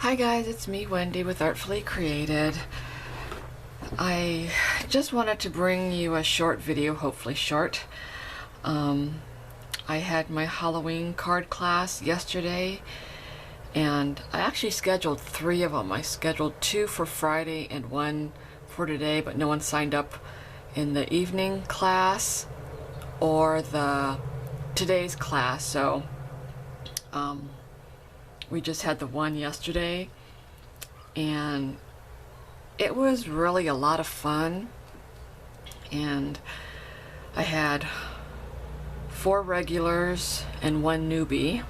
Hi guys, it's me Wendy with Artfully Created. I just wanted to bring you a short video, hopefully short. I had my Halloween card class yesterday and I actually scheduled 3 of them. I scheduled 2 for Friday and 1 for today, but no one signed up in the evening class or the today's class, so we just had the one yesterday and it was really a lot of fun. And I had 4 regulars and 1 newbie,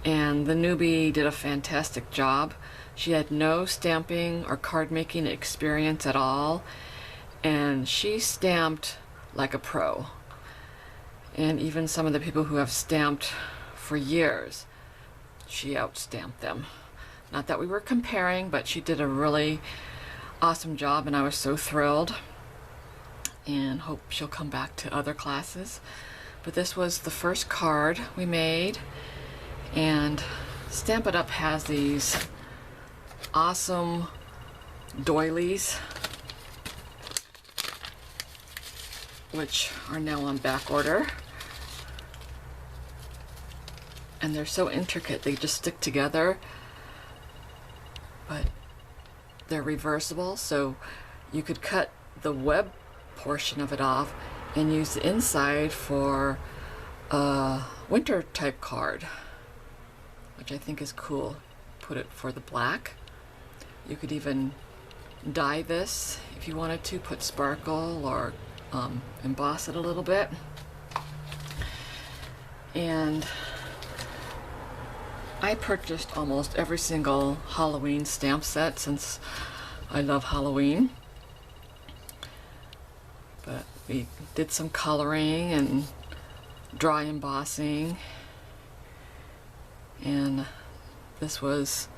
and the newbie did a fantastic job. She had no stamping or card making experience at all, and she stamped like a pro. And even some of the people who have stamped for years, she outstamped them. Not that we were comparing, but she did a really awesome job and I was so thrilled, and hope she'll come back to other classes. But this was the first card we made, and Stamp It Up has these awesome doilies which are now on back order. And they're so intricate, they just stick together, but they're reversible, so you could cut the web portion of it off and use the inside for a winter type card, which I think is cool. Put it for the black. You could even dye this if you wanted to, put sparkle or emboss it a little bit. And I purchased almost every single Halloween stamp set since I love Halloween. But we did some coloring and dry embossing, and this was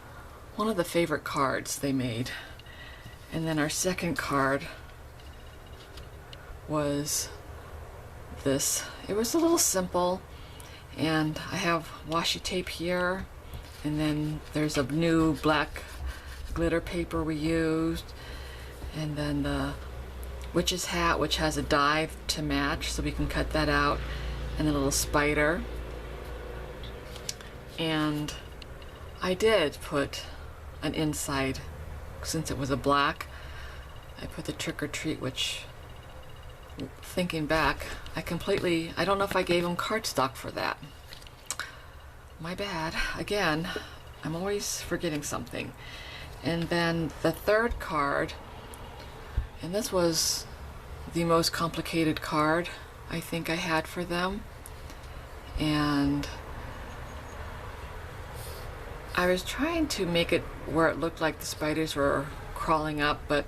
one of the favorite cards they made. And then our second card was this. It was a little simple, and I have washi tape here, and then there's a new black glitter paper we used, and then the witch's hat, which has a die to match, so we can cut that out, and a little spider. And I did put an inside, since it was a black, I put the trick or treat, which, thinking back, I don't know if I gave him cardstock for that. My bad. Again, I'm always forgetting something. And then the third card, and this was the most complicated card I think I had for them. And I was trying to make it where it looked like the spiders were crawling up, but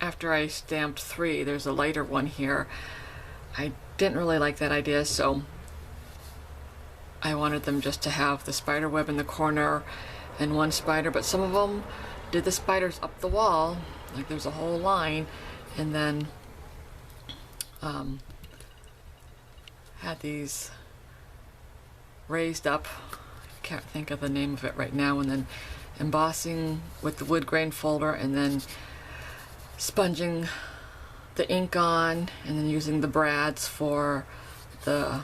after I stamped 3, there's a lighter one here, I didn't really like that idea, so I wanted them just to have the spider web in the corner and 1 spider, but some of them did the spiders up the wall, like there's a whole line, and then had these raised up, I can't think of the name of it right now, and then embossing with the wood grain folder, and then sponging the ink on, and then using the brads for the,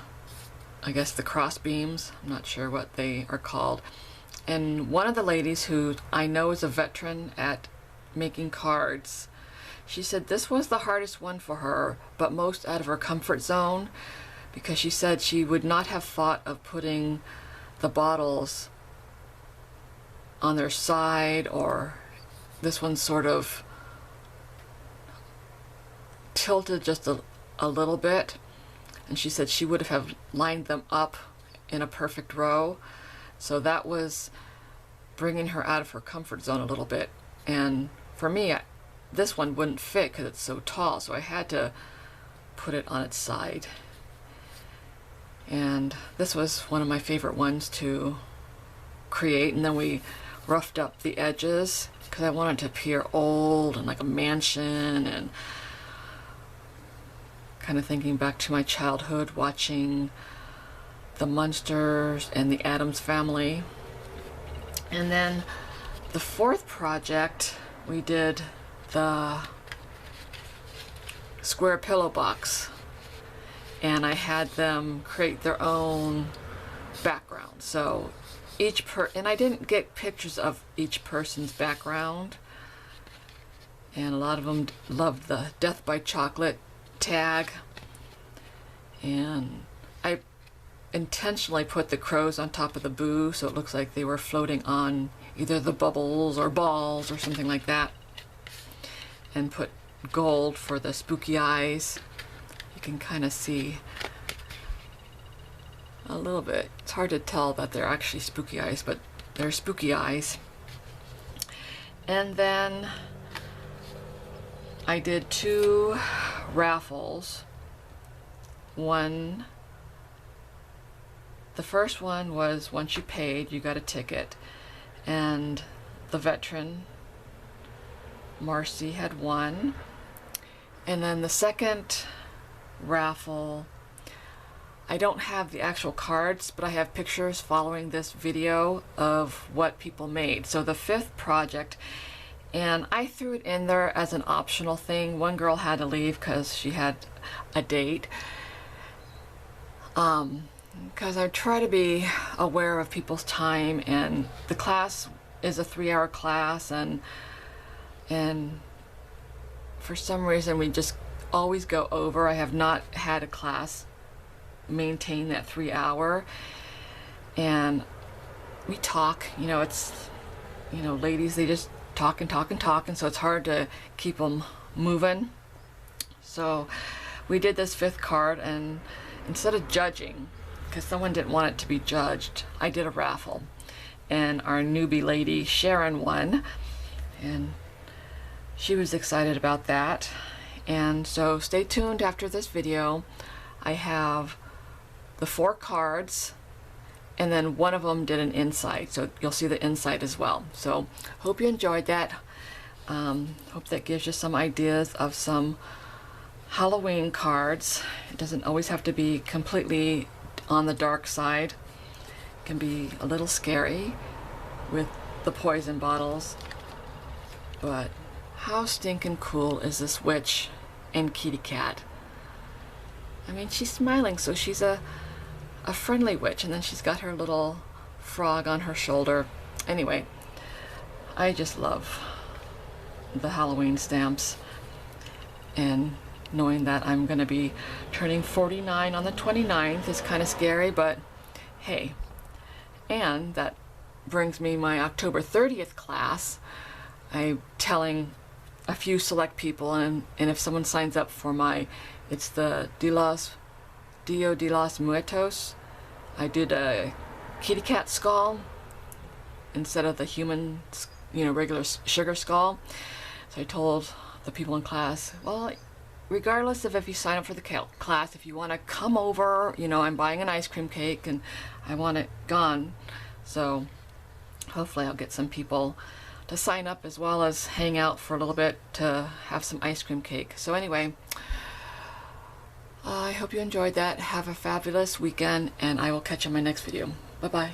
I guess, the cross beams. I'm not sure what they are called. And one of the ladies who I know is a veteran at making cards, she said this was the hardest one for her, but most out of her comfort zone, because she said she would not have thought of putting the bottles on their side, or this one's sort of tilted just a little bit, and she said she would have lined them up in a perfect row. So that was bringing her out of her comfort zone a little bit. And for me, this one wouldn't fit because it's so tall, so I had to put it on its side. And this was one of my favorite ones to create. And then we roughed up the edges because I wanted to appear old and like a mansion, and kind of thinking back to my childhood watching the Munsters and the Addams Family. And then the fourth project, we did the square pillow box, and I had them create their own background. So and I didn't get pictures of each person's background, and a lot of them loved the Death by Chocolate tag, and I intentionally put the crows on top of the boo so it looks like they were floating on either the bubbles or balls or something like that, and put gold for the spooky eyes. You can kind of see a little bit. It's hard to tell that they're actually spooky eyes, but they're spooky eyes. And then I did 2 raffles. The first one was once you paid, you got a ticket, and the veteran Marcy had won. And then the second raffle, I don't have the actual cards, but I have pictures following this video of what people made. So the 5th project, and I threw it in there as an optional thing. One girl had to leave because she had a date. Because I try to be aware of people's time, and the class is a 3-hour class, and for some reason we just always go over. I have not had a class maintain that 3-hour, and we talk, ladies, they just talk and talk and talk, and so it's hard to keep them moving. So we did this 5th card, and instead of judging, because someone didn't want it to be judged, I did a raffle, and our newbie lady Sharon won, and she was excited about that. And so stay tuned after this video. I have the 4 cards, and then one of them did an inside, so you'll see the inside as well. So hope you enjoyed that. Hope that gives you some ideas of some Halloween cards. It doesn't always have to be completely on the dark side. It can be a little scary with the poison bottles, but how stinking cool is this witch and kitty cat? I mean, she's smiling, so she's a friendly witch, and then she's got her little frog on her shoulder. Anyway, I just love the Halloween stamps, and knowing that I'm going to be turning 49 on the 29th is kind of scary, but hey. And that brings me my October 30th class. I'm telling a few select people, and if someone signs up for it's the Dia de los Muertos. I did a kitty cat skull instead of the human, regular sugar skull. So I told the people in class, well, regardless of if you sign up for the class, if you want to come over, I'm buying an ice cream cake and I want it gone. So hopefully I'll get some people to sign up as well as hang out for a little bit to have some ice cream cake. So anyway, I hope you enjoyed that. Have a fabulous weekend, and I will catch you in my next video. Bye-bye.